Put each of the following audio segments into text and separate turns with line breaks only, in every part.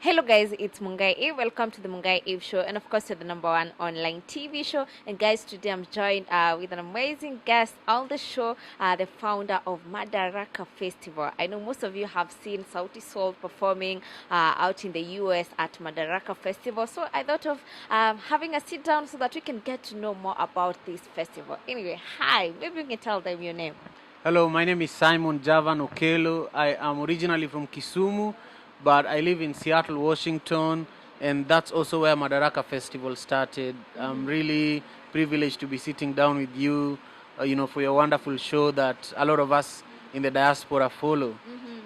Hello guys, it's Mungai Eve. Welcome to the Mungai Eve Show, and of course to the #1 online TV show. And guys, today I'm joined with an amazing guest on the show, the founder of Madaraka Festival. I know most of you have seen Sauti Soul performing out in the US at Madaraka Festival, so I thought of having a sit down so that we can get to know more about this festival. Anyway, hi, maybe you can tell them your name.
Hello, my name is Simon Javan Okello. I am originally from Kisumu, but I live in Seattle, Washington, and that's also where Madaraka Festival started. I'm really privileged to be sitting down with you, for your wonderful show that a lot of us in the diaspora follow.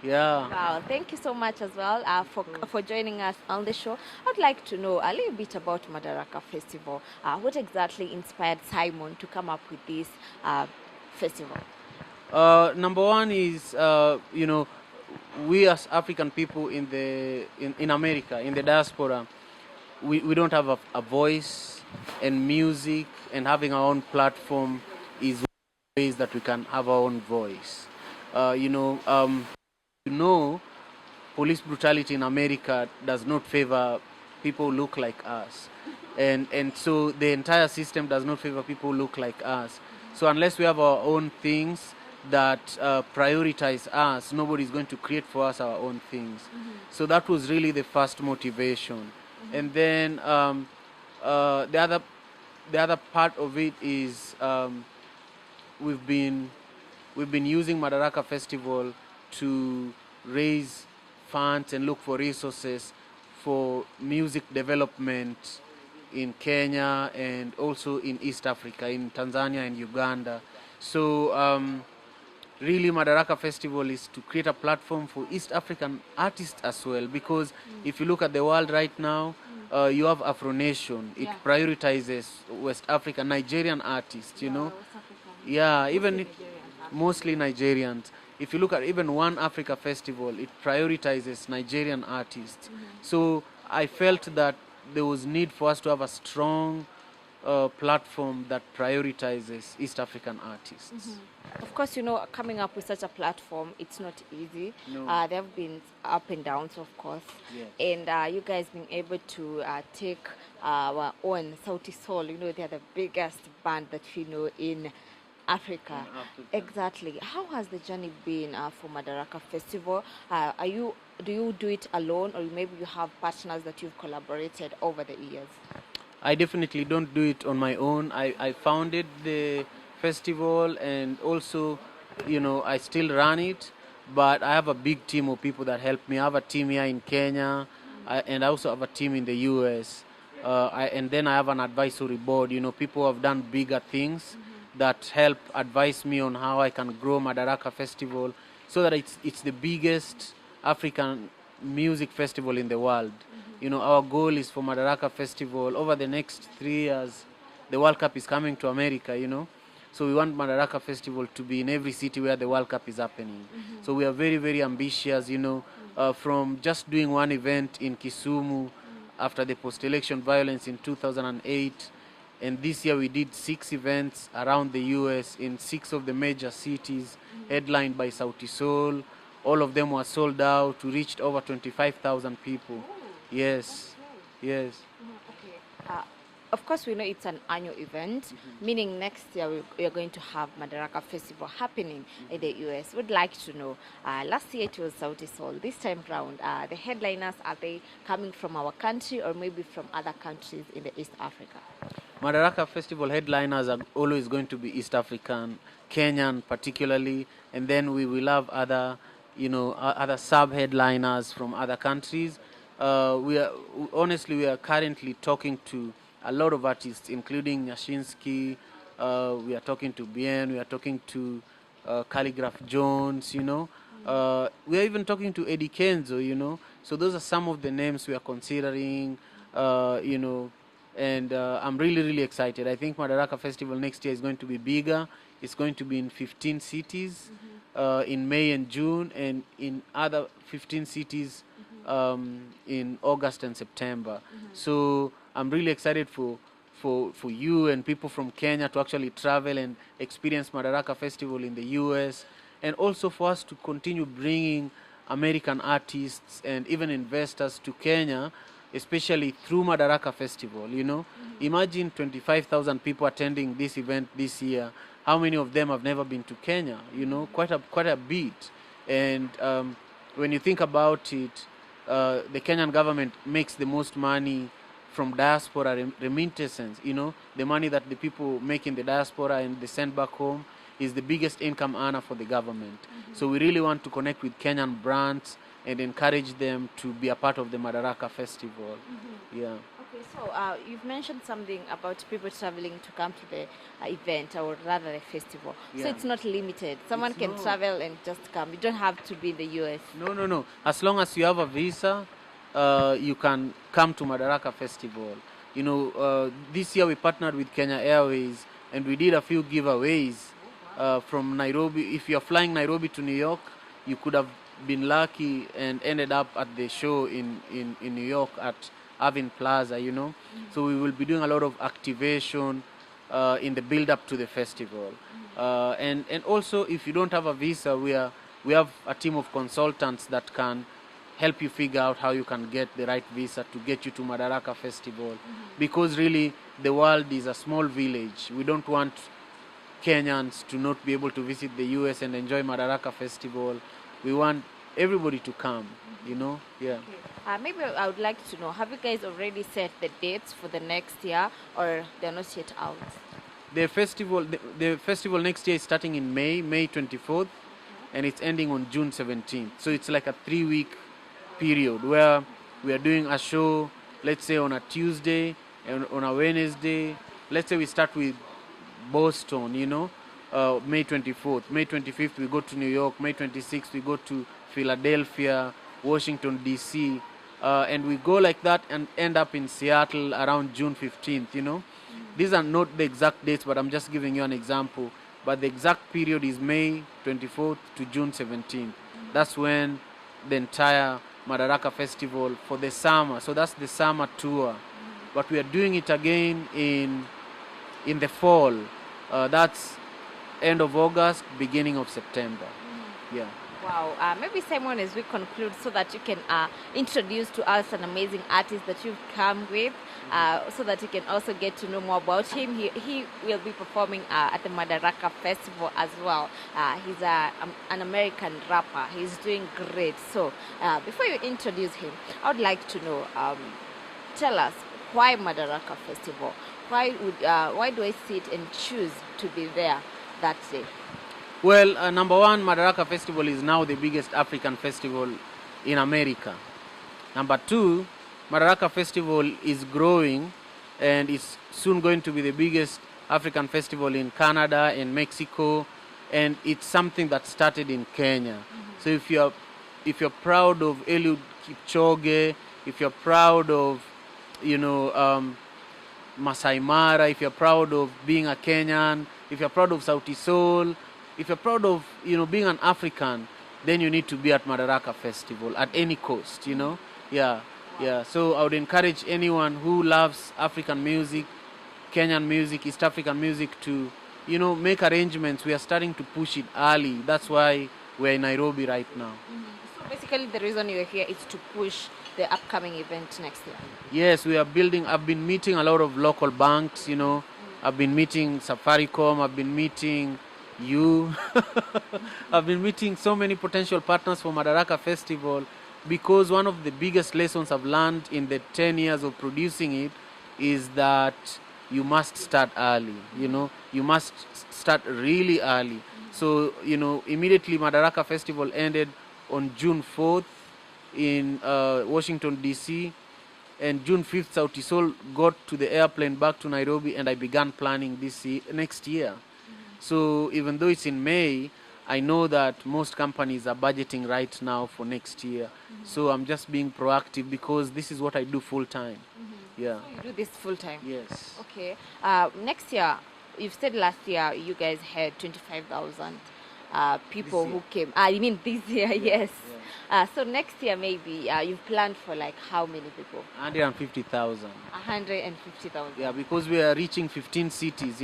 Yeah.
Wow, thank you so much as well for joining us on the show. I'd like to know a little bit about Madaraka Festival. What exactly inspired Simon to come up with this festival?
Number one is, we as African people in America, in the diaspora, we don't have a voice, and music and having our own platform is ways that we can have our own voice. Uh, you know, um, police brutality in America does not favor people who look like us. And so the entire system does not favor people who look like us. So unless we have our own things that prioritize us, nobody's going to create for us our own things. So that was really the first motivation. And then the other part of it is we've been we've been using Madaraka Festival to raise funds and look for resources for music development in Kenya and also in East Africa, in Tanzania and Uganda. So really Madaraka Festival is to create a platform for East African artists as well, because if you look at the world right now, you have Afro Nation. It prioritizes West African, Nigerian artists, Yeah, even mostly Nigerians. If you look at even One Africa Festival, it prioritizes Nigerian artists. So I felt that there was need for us to have a strong platform that prioritizes East African artists.
Of course, coming up with such a platform, it's not easy.
No.
There have been up and downs, of course.
Yes.
And you guys being able to take our own Sauti Soul, they're the biggest band that we know in Africa.
In Africa.
Exactly. How has the journey been for Madaraka Festival? Do you do it alone, or maybe you have partners that you've collaborated over the years?
I definitely don't do it on my own. I founded the festival, and also, I still run it, but I have a big team of people that help me. I have a team here in Kenya, and I also have a team in the US. And then I have an advisory board, people who have done bigger things that help advise me on how I can grow Madaraka Festival so that it's the biggest African music festival in the world. Our goal is for Madaraka Festival over the next 3 years. The World Cup is coming to America, So we want Madaraka Festival to be in every city where the World Cup is happening. So we are very, very ambitious, from just doing one event in Kisumu after the post-election violence in 2008. And this year we did 6 events around the US in 6 of the major cities, headlined by Sauti Soul. All of them were sold out. We reached over 25,000 people. Yes, yes.
Okay. Of course, we know it's an annual event, meaning next year we are going to have Madaraka Festival happening in the US. We'd like to know, last year it was Sauti Soul. This time round, the headliners, are they coming from our country or maybe from other countries in the East Africa?
Madaraka Festival headliners are always going to be East African, Kenyan particularly, and then we will have other, other sub-headliners from other countries. We are currently talking to a lot of artists, including Yashinsky. We are talking to Bien. We are talking to Calligraph Jones. We are even talking to Eddie Kenzo. So those are some of the names we are considering. And I'm really, really excited. I think Madaraka Festival next year is going to be bigger. It's going to be in 15 cities in May and June, and in other 15 cities in August and September. So I'm really excited for you and people from Kenya to actually travel and experience Madaraka Festival in the US, and also for us to continue bringing American artists and even investors to Kenya, especially through Madaraka Festival. Imagine 25,000 people attending this event this year. How many of them have never been to Kenya? Quite a bit. And when you think about it, the Kenyan government makes the most money from diaspora remittances. The money that the people make in the diaspora and they send back home is the biggest income earner for the government. So we really want to connect with Kenyan brands and encourage them to be a part of the Madaraka Festival. Yeah.
Okay, so you've mentioned something about people traveling to come to the event, or rather the festival. So
Yeah.
it's not limited. Someone
It's
can
not.
travel and just come. You don't have to be in the US.
No. As long as you have a visa, you can come to Madaraka Festival. This year we partnered with Kenya Airways and we did a few giveaways from Nairobi. If you're flying Nairobi to New York, you could have been lucky and ended up at the show in New York at Irving Plaza. So we will be doing a lot of activation in the build up to the festival. And also, if you don't have a visa, we have a team of consultants that can help you figure out how you can get the right visa to get you to Madaraka Festival. Because really, the world is a small village. We don't want Kenyans to not be able to visit the US and enjoy Madaraka Festival. We want everybody to come, Yeah.
Maybe I would like to know, have you guys already set the dates for the next year, or they're not yet out?
The festival next year is starting in May 24th, and it's ending on June 17th. So it's like a 3-week period where we are doing a show, let's say on a Tuesday and on a Wednesday. Let's say we start with Boston, May 24th. May 25th we go to New York. May 26th we go to Philadelphia, Washington, D.C. And we go like that and end up in Seattle around June 15th. These are not the exact dates, but I'm just giving you an example. But the exact period is May 24th to June 17th. That's when the entire Madaraka Festival for the summer. So that's the summer tour. But we are doing it again in the fall. That's end of August, beginning of September. Yeah.
Wow. Maybe Simon, as we conclude, so that you can introduce to us an amazing artist that you've come with, so that you can also get to know more about him. He will be performing at the Madaraka Festival as well. He's an American rapper. He's doing great. So before you introduce him, I would like to know, tell us, why Madaraka Festival? Why do I sit and choose to be there that day?
Well, number one, Madaraka Festival is now the biggest African festival in America. Number two, Madaraka Festival is growing and it's soon going to be the biggest African festival in Canada and Mexico, and it's something that started in Kenya. So if you're proud of Eliud Kipchoge, if you're proud of Masai Mara, if you're proud of being a Kenyan, if you're proud of Sauti Sol, if you're proud of being an African, then you need to be at Madaraka Festival at any cost. Yeah. So I would encourage anyone who loves African music, Kenyan music, East African music to make arrangements. We are starting to push it early. That's why we're in Nairobi right now.
So basically, the reason you're here is to push the upcoming event next year.
Yes, we are building. I've been meeting a lot of local banks. I've been meeting Safaricom. I've been meeting you. I've been meeting so many potential partners for Madaraka Festival, because one of the biggest lessons I've learned in the 10 years of producing it is that you must start early. You must start really early. So immediately Madaraka Festival ended on June 4th in Washington, D.C. And June 5th, Sauti Sol got to the airplane back to Nairobi, and I began planning next year. So even though it's in May, I know that most companies are budgeting right now for next year. So I'm just being proactive because this is what I do full time. Yeah.
So you do this full time?
Yes.
Okay. Next year, you've said last year you guys had 25,000 people who came. You mean this year? Yes.
Yeah.
So next year maybe you've planned for like how many people?
150,000.
150,000.
Yeah, because we are reaching 15 cities,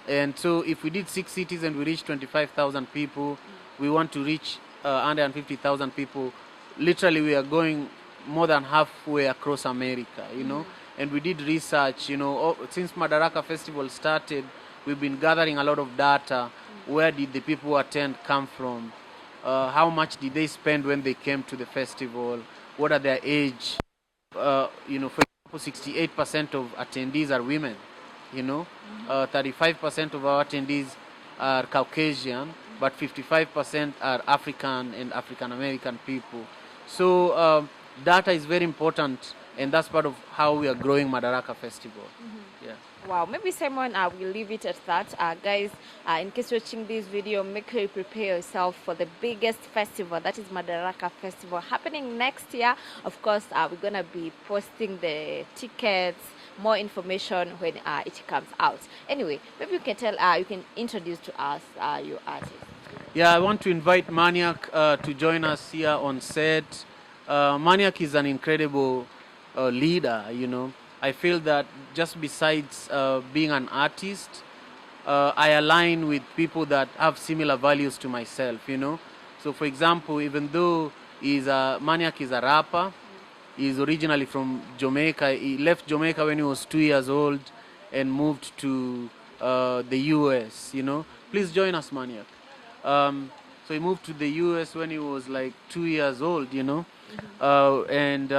And so if we did 6 cities and we reach 25,000 people, we want to reach 150,000 people. Literally, we are going more than halfway across America, you know. And we did research, you know, since Madaraka Festival started, we've been gathering a lot of data. Where did the people who attend come from? How much did they spend when they came to the festival? What are their age? You know, for example, 68% of attendees are women, you know, 35% of our attendees are Caucasian, but 55% are African and African American people. So data is very important, and that's part of how we are growing Madaraka Festival. Yeah.
Wow, maybe Simon, we'll leave it at that. Guys, in case you're watching this video, make sure you prepare yourself for the biggest festival, that is Madaraka Festival, happening next year. Of course, we're going to be posting the tickets, more information when it comes out. Anyway, maybe you can tell, you can introduce to us your artist.
Yeah, I want to invite Maniac to join us here on set. Maniac is an incredible leader, you know. I feel that just besides being an artist, I align with people that have similar values to myself, you know. So, for example, even though Maniac is a rapper, he's originally from Jamaica. He left Jamaica when he was 2 years old and moved to the US, you know. Please join us, Maniac. So he moved to the US when he was like 2 years old, you know. And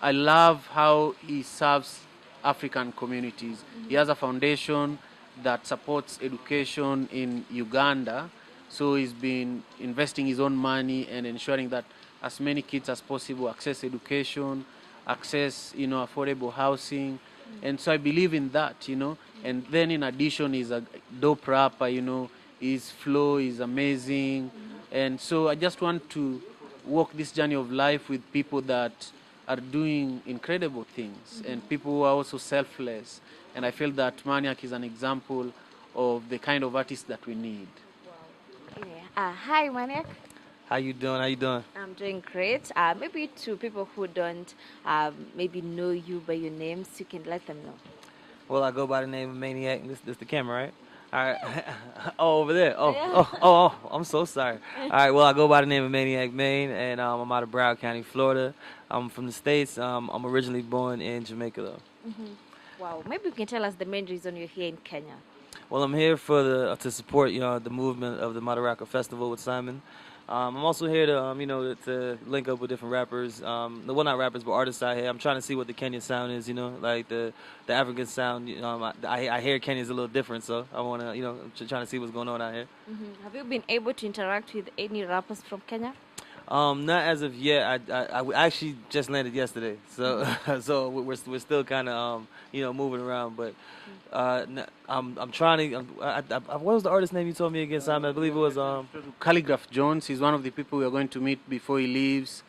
I love how he serves African communities. He has a foundation that supports education in Uganda. So he's been investing his own money and ensuring that as many kids as possible access education, access, you know, affordable housing. And so I believe in that, you know. And then in addition, he's a dope rapper, you know. His flow is amazing. And so I just want to walk this journey of life with people that are doing incredible things and people who are also selfless. And I feel that Maniac is an example of the kind of artist that we need.
Yeah. Hi, Maniac.
How you doing? How you doing?
I'm doing great. Maybe to people who don't maybe know you by your names, you can let them know.
Well, I go by the name of Maniac. This the camera, right? All right. Oh, over there. Oh,
Yeah.
oh. I'm so sorry. All right. Well, I go by the name of Maniac Maine, and I'm out of Broward County, Florida. I'm from the States. I'm originally born in Jamaica, though.
Wow, maybe you can tell us the main reason you're here in Kenya.
Well, I'm here for to support the movement of the Madaraka Festival with Simon. I'm also here to to link up with different rappers. Well, not rappers, but artists out here. I'm trying to see what the Kenyan sound is. You know, like the African sound. I hear Kenya's a little different, so I want to trying to see what's going on out here.
Have you been able to interact with any rappers from Kenya?
Not as of yet. I actually just landed yesterday, so so we're still kind of moving around. But I'm trying to. What was the artist name you told me again, Simon? I believe it was
Calligraph Jones is one of the people we are going to meet before he leaves.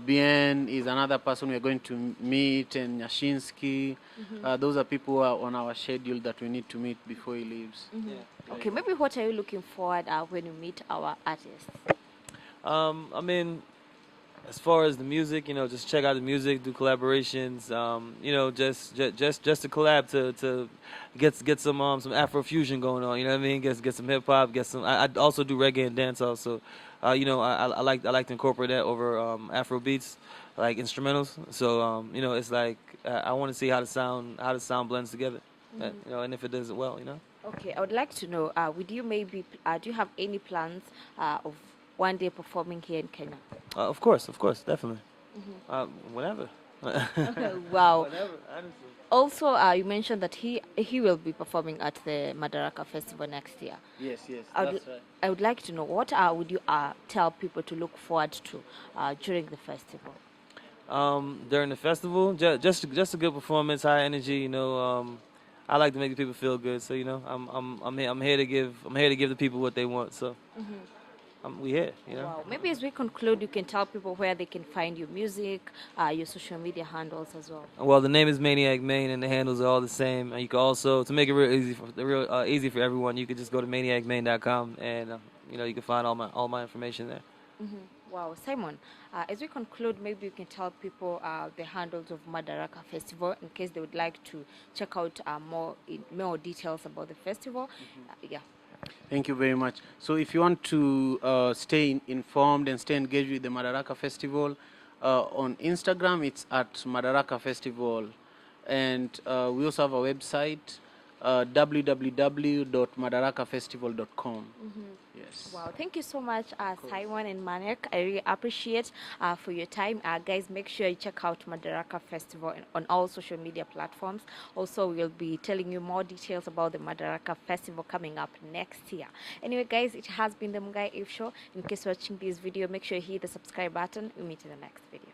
Bien is another person we are going to meet, and Nyashinsky. Those are people who are on our schedule that we need to meet before he leaves.
Okay, maybe what are you looking forward when you meet our artists?
I mean, as far as the music, just check out the music, do collaborations. Just to collab to get some Afro fusion going on. You know what I mean? Get some hip hop. Get some. I also do reggae and dance also. I like to incorporate that over Afro beats, like instrumentals. So it's like I want to see how the sound blends together. And if it does it well.
Okay, I would like to know, would you maybe, do you have any plans of one day performing here in Kenya?
Of course, definitely. Whenever.
Wow.
Whenever, honestly.
Also, you mentioned that he will be performing at the Madaraka Festival next year.
Yes,
I
that's
would,
right.
I would like to know, what would you tell people to look forward to during the festival?
During the festival, just a good performance, high energy. I like to make the people feel good. So I'm here to give the people what they want. So we here.
Wow. Maybe as we conclude, you can tell people where they can find your music, your social media handles as well.
Well, the name is Maniac Maine, and the handles are all the same. And you can also, to make it easy for everyone, you can just go to maniacmaine.com, and you can find all my information there.
Wow, Simon, as we conclude, maybe you can tell people the handles of Madaraka Festival in case they would like to check out more details about the festival. Yeah.
Thank you very much. So if you want to stay informed and stay engaged with the Madaraka Festival, on Instagram it's at Madaraka Festival. And we also have a website, www.madarakafestival.com. Yes.
Wow, thank you so much, Simon and Manek. I really appreciate for your time. Guys, make sure you check out Madaraka Festival on all social media platforms. Also, we'll be telling you more details about the Madaraka Festival coming up next year. Anyway, guys, it has been the Mungai Eve Show. In case you're watching this video, make sure you hit the subscribe button. We'll meet in the next video.